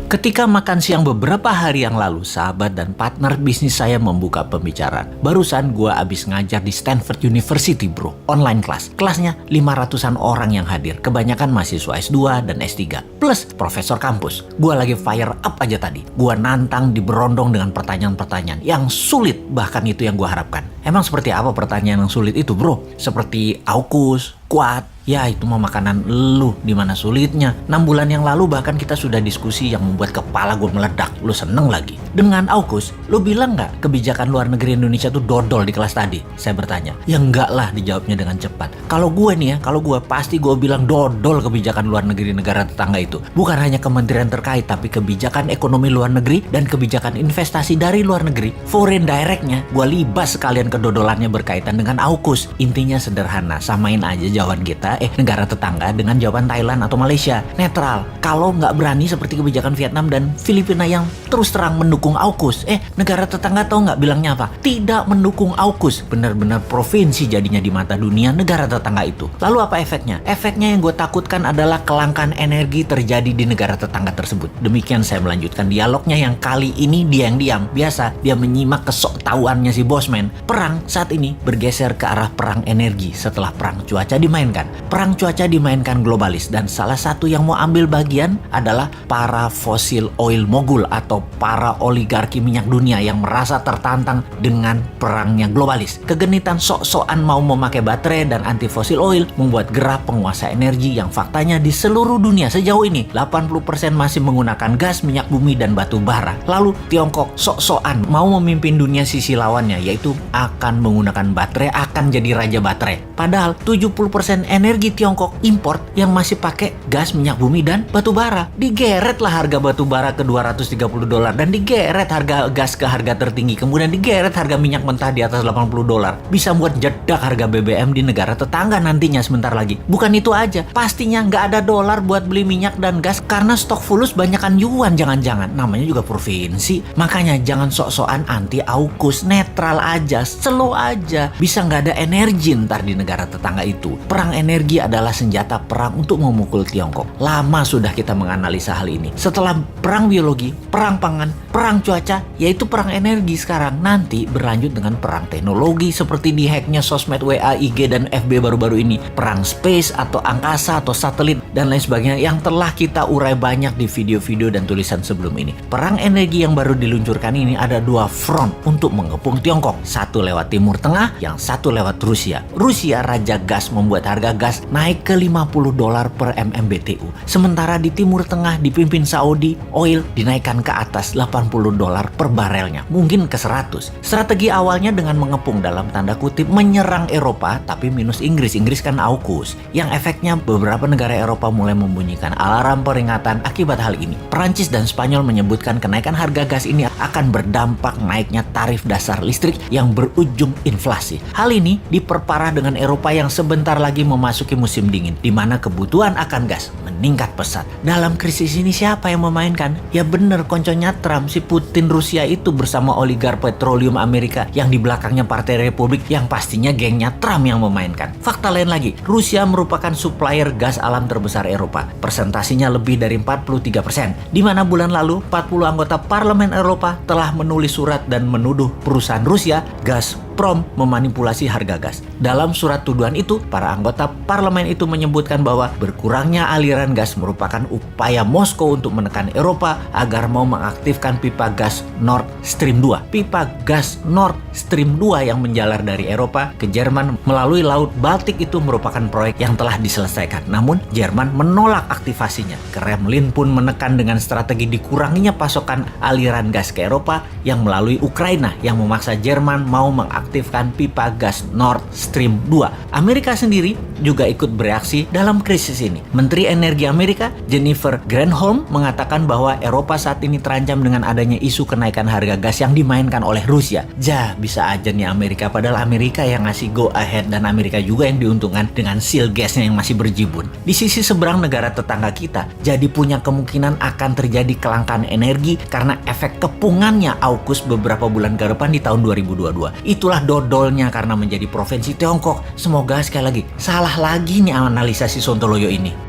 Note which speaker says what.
Speaker 1: Ketika makan siang beberapa hari yang lalu, sahabat dan partner bisnis saya membuka pembicaraan. Barusan gua abis ngajar di Stanford University bro, online kelas. Kelasnya 500-an orang yang hadir, kebanyakan mahasiswa S2 dan S3, plus profesor kampus. Gua lagi fire up aja tadi. Gua nantang diberondong dengan pertanyaan-pertanyaan yang sulit, bahkan itu yang gua harapkan. Emang seperti apa pertanyaan yang sulit itu bro? Seperti AUKUS, kuat. Ya itu mah makanan lu, dimana sulitnya. 6 bulan yang lalu bahkan kita sudah diskusi yang membuat kepala gue meledak. Lu seneng lagi. Dengan AUKUS, lu bilang gak kebijakan luar negeri Indonesia tuh dodol di kelas tadi? Saya bertanya. Ya enggak lah, dijawabnya dengan cepat. Kalau gue nih ya, kalau gue pasti gue bilang dodol kebijakan luar negeri negara tetangga itu. Bukan hanya kementerian terkait, tapi kebijakan ekonomi luar negeri dan kebijakan investasi dari luar negeri. Foreign direct-nya gue libas sekalian kedodolannya berkaitan dengan AUKUS. Intinya sederhana, samain aja jawaban kita negara tetangga dengan jawaban Thailand atau Malaysia. Netral. Kalau nggak berani seperti kebijakan Vietnam dan Filipina yang terus terang mendukung AUKUS. Negara tetangga tahu nggak bilangnya apa? Tidak mendukung AUKUS. Benar-benar provinsi jadinya di mata dunia negara tetangga itu. Lalu apa efeknya? Efeknya yang gue takutkan adalah kelangkaan energi terjadi di negara tetangga tersebut. Demikian saya melanjutkan dialognya yang kali ini dia yang diam. Biasa dia menyimak kesoktahuannya si bosman. Perang saat ini bergeser ke arah perang energi setelah perang cuaca dimainkan. Perang cuaca dimainkan globalis dan salah satu yang mau ambil bagian adalah para fossil oil mogul atau para oligarki minyak dunia yang merasa tertantang dengan perangnya globalis. Kegenitan sok-sokan mau memakai baterai dan anti fossil oil membuat gerah penguasa energi yang faktanya di seluruh dunia sejauh ini 80% masih menggunakan gas, minyak bumi, dan batu bara. Lalu Tiongkok sok-sokan mau memimpin dunia sisi lawannya yaitu akan menggunakan baterai, akan jadi raja baterai. Padahal 70% energi Tiongkok import yang masih pakai gas, minyak bumi, dan batu bara. Digeret lah harga batu bara ke $230 dan digeret harga gas ke harga tertinggi, kemudian digeret harga minyak mentah di atas $80. Bisa buat jedak harga BBM di negara tetangga nantinya sebentar lagi. Bukan itu aja, pastinya nggak ada dolar buat beli minyak dan gas karena stok fulus banyakan yuan jangan-jangan. Namanya juga provinsi. Makanya jangan sok-sokan anti AUKUS, netral aja, slow aja. Bisa nggak ada energi ntar di negara tetangga itu. Perang energi adalah senjata perang untuk memukul Tiongkok. Lama sudah kita menganalisa hal ini. Setelah perang biologi, perang pangan, perang cuaca, yaitu perang energi sekarang. Nanti berlanjut dengan perang teknologi seperti dihacknya sosmed WA, IG, dan FB baru-baru ini. Perang space atau angkasa atau satelit dan lain sebagainya yang telah kita urai banyak di video-video dan tulisan sebelum ini. Perang energi yang baru diluncurkan ini ada 2 front untuk mengepung Tiongkok. Satu lewat Timur Tengah, yang satu lewat Rusia. Rusia raja gas membuat harga gas naik ke $50 per MMBTU. Sementara di Timur Tengah dipimpin Saudi, oil dinaikkan ke atas $80 per barelnya. Mungkin ke 100. Strategi awalnya dengan mengepung dalam tanda kutip menyerang Eropa, tapi minus Inggris. Inggris kan AUKUS. Yang efeknya beberapa negara Eropa mulai membunyikan alarm peringatan akibat hal ini. Perancis dan Spanyol menyebutkan kenaikan harga gas ini akan berdampak naiknya tarif dasar listrik yang berujung inflasi. Hal ini diperparah dengan Eropa yang sebentar lagi memasuki musim dingin, di mana kebutuhan akan gas meningkat pesat. Dalam krisis ini siapa yang memainkan? Ya bener, konconya Trump, si Putin Rusia itu bersama oligar petroleum Amerika yang di belakangnya Partai Republik yang pastinya gengnya Trump yang memainkan. Fakta lain lagi, Rusia merupakan supplier gas alam terbesar Eropa. Persentasinya lebih dari 43%. Di mana bulan lalu 40 anggota Parlemen Eropa telah menulis surat dan menuduh perusahaan Rusia, Gazprom, memanipulasi harga gas. Dalam surat tuduhan itu, para anggota parlemen itu menyebutkan bahwa berkurangnya aliran gas merupakan upaya Moskow untuk menekan Eropa agar mau mengaktifkan pipa gas Nord Stream 2. Pipa gas Nord Stream 2 yang menjalar dari Eropa ke Jerman melalui Laut Baltik itu merupakan proyek yang telah diselesaikan. Namun, Jerman menolak aktivasinya. Kremlin pun menekan dengan strategi dikuranginya pasokan aliran gas ke Eropa yang melalui Ukraina yang memaksa Jerman mau mengaktifkan pipa gas Nord Stream 2. Amerika sendiri juga ikut bereaksi dalam krisis ini. Menteri Energi Amerika Jennifer Granholm mengatakan bahwa Eropa saat ini terancam dengan adanya isu kenaikan harga gas yang dimainkan oleh Rusia. Bisa aja nih Amerika, padahal Amerika yang ngasih go ahead dan Amerika juga yang diuntungkan dengan seal gasnya yang masih berjibun. Di sisi seberang negara tetangga kita jadi punya kemungkinan akan terjadi kelangkaan energi karena efek kepungannya AUKUS beberapa bulan ke depan di tahun 2022. Itulah dodolnya karena menjadi provinsi Tiongkok. Semoga sekali lagi salah lagi nih analisa si Sontoloyo ini.